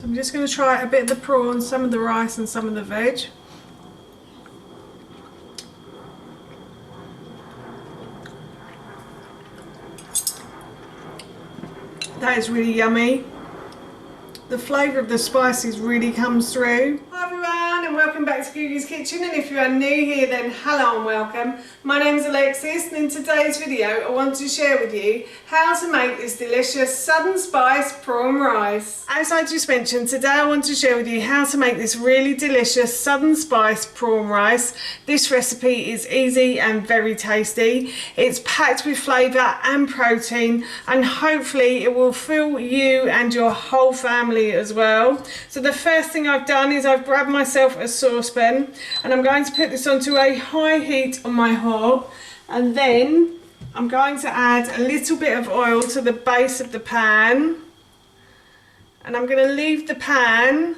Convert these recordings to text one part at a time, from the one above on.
I'm just going to try a bit of the prawn, some of the rice and some of the veg. That is really yummy. The flavour of the spices really comes through. Hi everyone and welcome back to Googie's Kitchen, and if you are new here then hello and welcome. My name is Alexis, and in today's video I want to share with you how to make this delicious southern spice prawn rice. As I just mentioned, today I want to share with you how to make this really delicious southern spice prawn rice. This recipe is easy and very tasty. It's packed with flavour and protein, and hopefully it will fill you and your whole family as well. So the first thing I've done is I've grabbed myself a saucepan, and I'm going to put this onto a high heat on my hob, and then I'm going to add a little bit of oil to the base of the pan, and I'm going to leave the pan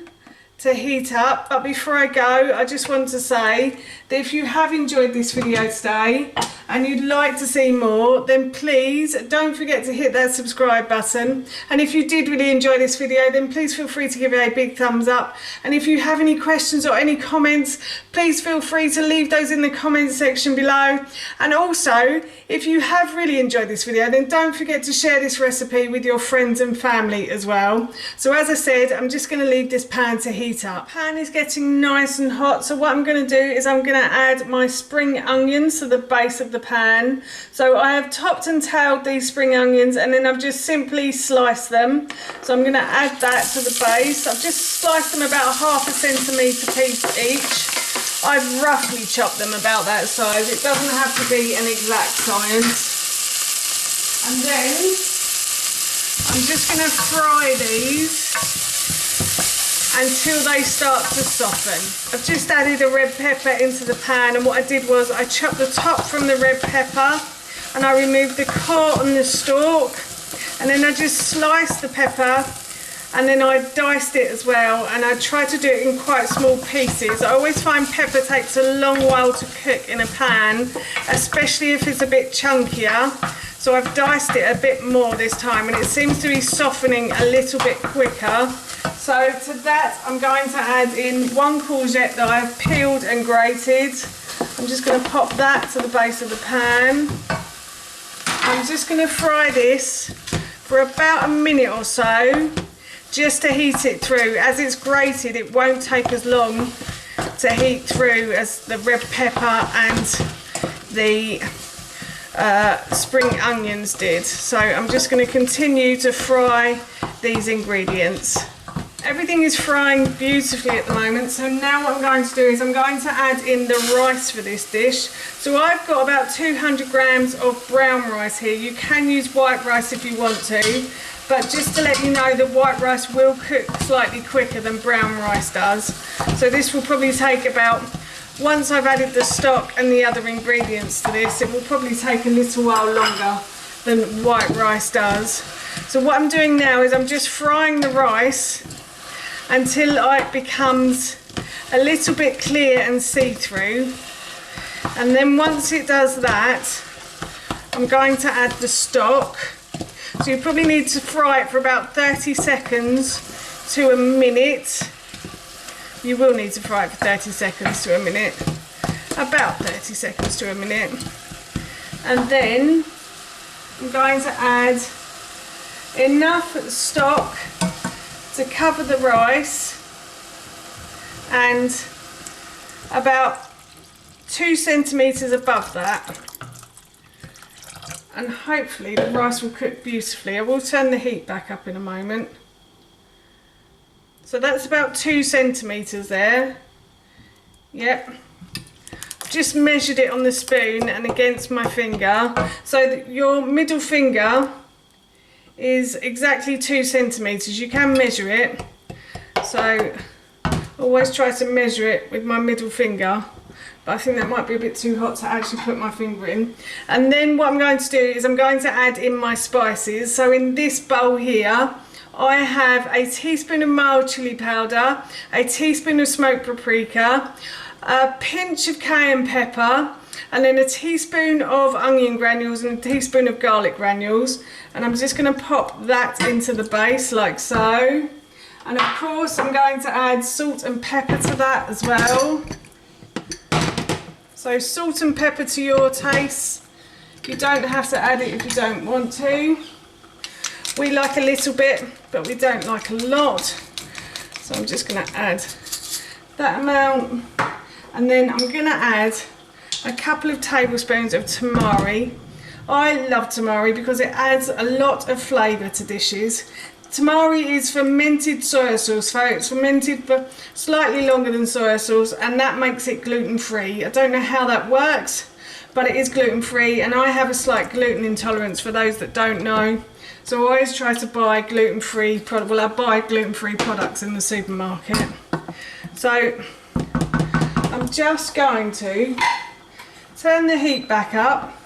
to heat up. But before I go, I just want to say that if you have enjoyed this video today and you'd like to see more, then please don't forget to hit that subscribe button. And if you did really enjoy this video, then please feel free to give it a big thumbs up. And if you have any questions or any comments, please feel free to leave those in the comments section below. And also, if you have really enjoyed this video, then don't forget to share this recipe with your friends and family as well. So as I said, I'm just going to leave this pan to heat up. Pan is getting nice and hot, so what I'm going to do is I'm going to add my spring onions to the base of the pan. So I have topped and tailed these spring onions, and then I've just simply sliced them. So I'm going to add that to the base. I've just sliced them about ½ centimetre piece each. I've roughly chopped them about that size. It doesn't have to be an exact science. And then I'm just going to fry these until they start to soften. I've just added a red pepper into the pan, and what I did was I chopped the top from the red pepper and I removed the core and the stalk, and then I just sliced the pepper, and then I diced it as well, and I tried to do it in quite small pieces. I always find pepper takes a long while to cook in a pan, especially if it's a bit chunkier. So I've diced it a bit more this time, and it seems to be softening a little bit quicker. So to that I'm going to add in 1 courgette that I've peeled and grated. I'm just going to pop that to the base of the pan. I'm just going to fry this for about a minute or so, just to heat it through. As it's grated, it won't take as long to heat through as the red pepper and the spring onions did. So I'm just going to continue to fry these ingredients. Everything is frying beautifully at the moment, so now what I'm going to do is I'm going to add in the rice for this dish. So I've got about 200 grams of brown rice here. You can use white rice if you want to, but just to let you know, the white rice will cook slightly quicker than brown rice does. So this will probably take about, once I've added the stock and the other ingredients to this, it will probably take a little while longer than white rice does. So what I'm doing now is I'm just frying the rice until it becomes a little bit clear and see-through, and then once it does that, I'm going to add the stock. So you probably need to fry it for about 30 seconds to a minute. You will need to fry it for 30 seconds to a minute, about 30 seconds to a minute, and then I'm going to add enough stock to cover the rice, and about 2 centimetres above that, and hopefully the rice will cook beautifully. I will turn the heat back up in a moment. So that's about 2 centimetres there. Yep. Just measured it on the spoon and against my finger, so that your middle finger is exactly 2 centimetres. You can measure it, so always try to measure it with my middle finger, but I think that might be a bit too hot to actually put my finger in. And then what I'm going to do is I'm going to add in my spices. So in this bowl here I have a teaspoon of mild chili powder, a teaspoon of smoked paprika, a pinch of cayenne pepper, and then a teaspoon of onion granules and a teaspoon of garlic granules, and I'm just going to pop that into the base like so. And of course I'm going to add salt and pepper to that as well. So salt and pepper to your taste. You don't have to add it if you don't want to. We like a little bit, but we don't like a lot. So I'm just going to add that amount. And then I'm going to add a couple of tablespoons of tamari. I love tamari because it adds a lot of flavour to dishes. Tamari is fermented soya sauce, so it's fermented for slightly longer than soya sauce, and that makes it gluten-free. I don't know how that works, but it is gluten-free, and I have a slight gluten intolerance for those that don't know. So I always try to buy gluten-free products. Well, I buy gluten-free products in the supermarket. So I'm just going to turn the heat back up,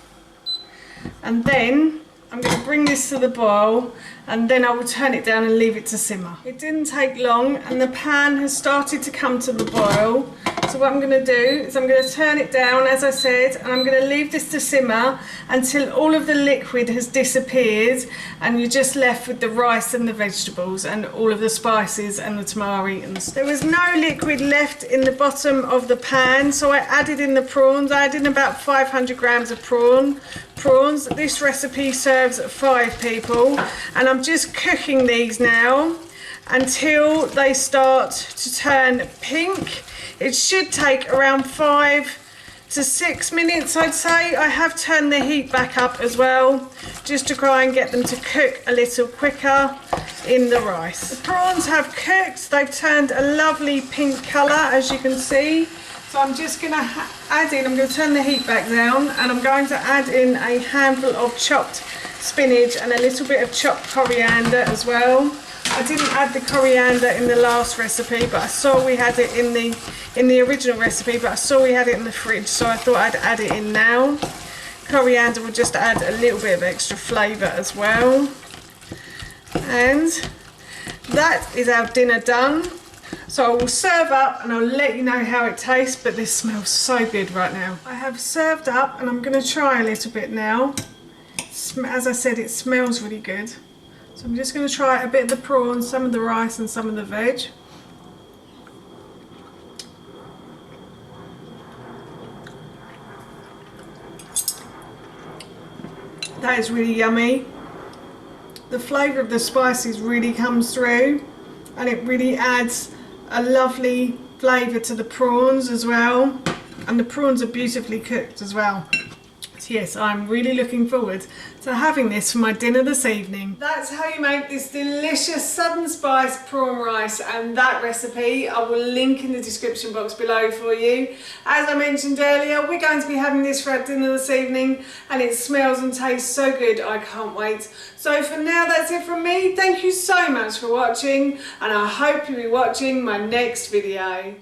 and then I'm going to bring this to the boil, and then I will turn it down and leave it to simmer. It didn't take long and the pan has started to come to the boil. So what I'm going to do is I'm going to turn it down, as I said, and I'm going to leave this to simmer until all of the liquid has disappeared and you're just left with the rice and the vegetables and all of the spices and the tamari. There was no liquid left in the bottom of the pan, so I added in the prawns. I added in about 500 grams of prawns. This recipe serves 5 people, and I'm just cooking these now until they start to turn pink. It should take around 5 to 6 minutes, I'd say. I have turned the heat back up as well, just to try and get them to cook a little quicker in the rice. The prawns have cooked. They've turned a lovely pink colour, as you can see. So I'm just going to add in, I'm going to turn the heat back down, and I'm going to add in a handful of chopped spinach and a little bit of chopped coriander as well. I didn't add the coriander in the last recipe, but I saw we had it in the original recipe, but I saw we had it in the fridge, so I thought I'd add it in now. Coriander will just add a little bit of extra flavour as well. And that is our dinner done. So I will serve up and I'll let you know how it tastes, but this smells so good right now. I have served up and I'm going to try a little bit now. As I said, it smells really good. So I'm just going to try a bit of the prawns, some of the rice and some of the veg. That is really yummy. The flavour of the spices really comes through, and it really adds a lovely flavour to the prawns as well. And the prawns are beautifully cooked as well. Yes, I'm really looking forward to having this for my dinner this evening. That's how you make this delicious southern spice prawn rice, and that recipe I will link in the description box below for you. As I mentioned earlier, we're going to be having this for our dinner this evening, and it smells and tastes so good, I can't wait. So for now, that's it from me. Thank you so much for watching, and I hope you'll be watching my next video.